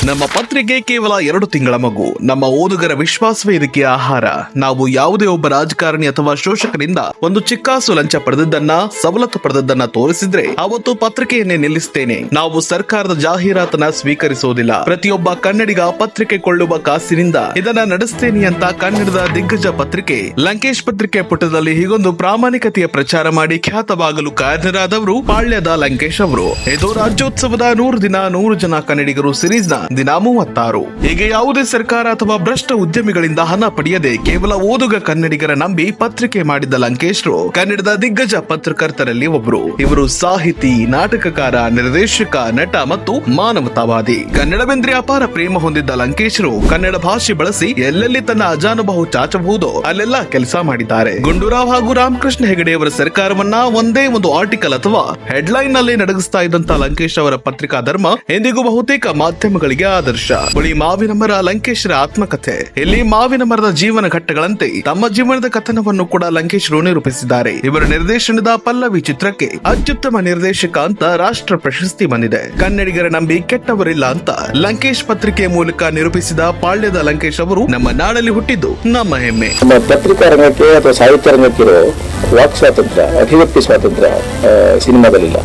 ನಮ್ಮ ಪತ್ರಿಕೆ ಕೇವಲ 2 ತಿಂಗಳ ಮಗು. ನಮ್ಮ ಓದುಗರ ವಿಶ್ವಾಸವೇ ಇದಕ್ಕೆ ಆಹಾರ. ನಾವು ಯಾವುದೇ ಒಬ್ಬ ರಾಜಕಾರಣಿ ಅಥವಾ ಶೋಷಕರಿಂದ ಒಂದು ಚಿಕ್ಕಾಸು ಲಂಚ ಪಡೆದದ್ದನ್ನ, ಸವಲತ್ತು ಪಡೆದದ್ದನ್ನ ತೋರಿಸಿದ್ರೆ ಅವತ್ತು ಪತ್ರಿಕೆಯನ್ನೇ ನಿಲ್ಲಿಸುತ್ತೇನೆ. ನಾವು ಸರ್ಕಾರದ ಜಾಹೀರಾತನ್ನ ಸ್ವೀಕರಿಸುವುದಿಲ್ಲ. ಪ್ರತಿಯೊಬ್ಬ ಕನ್ನಡಿಗ ಪತ್ರಿಕೆ ಕೊಳ್ಳುವ ಕಾಸಿನಿಂದ ಇದನ್ನ ನಡೆಸ್ತೇನೆ ಅಂತ ಕನ್ನಡದ ದಿಗ್ಗಜ ಪತ್ರಿಕೆ ಲಂಕೇಶ್ ಪತ್ರಿಕೆ ಪುಟದಲ್ಲಿ ಹೀಗೊಂದು ಪ್ರಾಮಾಣಿಕತೆಯ ಪ್ರಚಾರ ಮಾಡಿ ಖ್ಯಾತವಾಗಲು ಕಾರಣರಾದವರು ಪಾಳ್ಯದ ಲಂಕೇಶ್ ಅವರು. ಇದು ರಾಜ್ಯೋತ್ಸವದ 100 ದಿನ 100 ಜನ ಕನ್ನಡಿಗರು ಸಿರೀಸ್ ನ ದಿನ 36. ಹೀಗೆ ಯಾವುದೇ ಸರ್ಕಾರ ಅಥವಾ ಭ್ರಷ್ಟ ಉದ್ಯಮಿಗಳಿಂದ ಹಣ ಪಡೆಯದೆ ಕೇವಲ ಓದುಗ ಕನ್ನಡಿಗರ ನಂಬಿ ಪತ್ರಿಕೆ ಮಾಡಿದ್ದ ಲಂಕೇಶ್ರು ಕನ್ನಡದ ದಿಗ್ಗಜ ಪತ್ರಕರ್ತರಲ್ಲಿ ಒಬ್ಬರು. ಇವರು ಸಾಹಿತಿ, ನಾಟಕಕಾರ, ನಿರ್ದೇಶಕ, ನಟ ಮತ್ತು ಮಾನವತಾವಾದಿ. ಕನ್ನಡವೆಂದ್ರೆ ಅಪಾರ ಪ್ರೇಮ ಹೊಂದಿದ್ದ ಲಂಕೇಶ್ರು ಕನ್ನಡ ಭಾಷೆ ಬಳಸಿ ಎಲ್ಲೆಲ್ಲಿ ತನ್ನ ಅಜಾನುಭಾವ ಚಾಚಬಹುದೋ ಅಲ್ಲೆಲ್ಲ ಕೆಲಸ ಮಾಡಿದ್ದಾರೆ. ಗುಂಡೂರಾವ್ ಹಾಗೂ ರಾಮಕೃಷ್ಣ ಹೆಗಡೆಯವರ ಸರ್ಕಾರವನ್ನ ಒಂದೇ ಒಂದು ಆರ್ಟಿಕಲ್ ಅಥವಾ ಹೆಡ್ಲೈನ್ ನಲ್ಲಿ ನಡಗಿಸ್ತಾ ಇದ್ದಂತ ಲಂಕೇಶ್ ಅವರ ಪತ್ರಿಕಾ ಧರ್ಮ ಎಂದಿಗೂ ಬಹುತೇಕ ಮಾಧ್ಯಮಗಳಿಗೆ ಆದರ್ಶ. ಬಳಿ ಮಾವಿನ ಮರ ಲಂಕೇಶ್ರ ಆತ್ಮಕಥೆ. ಇಲ್ಲಿ ಮಾವಿನ ಮರದ ಜೀವನ ಘಟ್ಟಗಳಂತೆ ತಮ್ಮ ಜೀವನದ ಕಥನವನ್ನು ಕೂಡ ಲಂಕೇಶ್ರು ನಿರೂಪಿಸಿದ್ದಾರೆ. ಇವರ ನಿರ್ದೇಶನದ ಪಲ್ಲವಿ ಚಿತ್ರಕ್ಕೆ ಅತ್ಯುತ್ತಮ ನಿರ್ದೇಶಕ ಅಂತ ರಾಷ್ಟ್ರ ಪ್ರಶಸ್ತಿ ಬಂದಿದೆ. ಕನ್ನಡಿಗರ ನಂಬಿ ಕೆಟ್ಟವರಿಲ್ಲ ಅಂತ ಲಂಕೇಶ್ ಪತ್ರಿಕೆ ಮೂಲಕ ನಿರೂಪಿಸಿದ ಪಾಳ್ಯದ ಲಂಕೇಶ್ ಅವರು ನಮ್ಮ ನಾಡಲ್ಲಿ ಹುಟ್ಟಿದ್ದು ನಮ್ಮ ಹೆಮ್ಮೆ. ನಮ್ಮ ಪತ್ರಿಕಾ ರಂಗಕ್ಕೆ ಅಥವಾ ಸಾಹಿತ್ಯ ರಂಗಕ್ಕಿರೋ ವಾಕ್ ಸ್ವಾತಂತ್ರ್ಯ, ಅಭಿವ್ಯಕ್ತಿ ಸ್ವಾತಂತ್ರ್ಯ ಸಿನಿಮಾದಲ್ಲಿಲ್ಲ.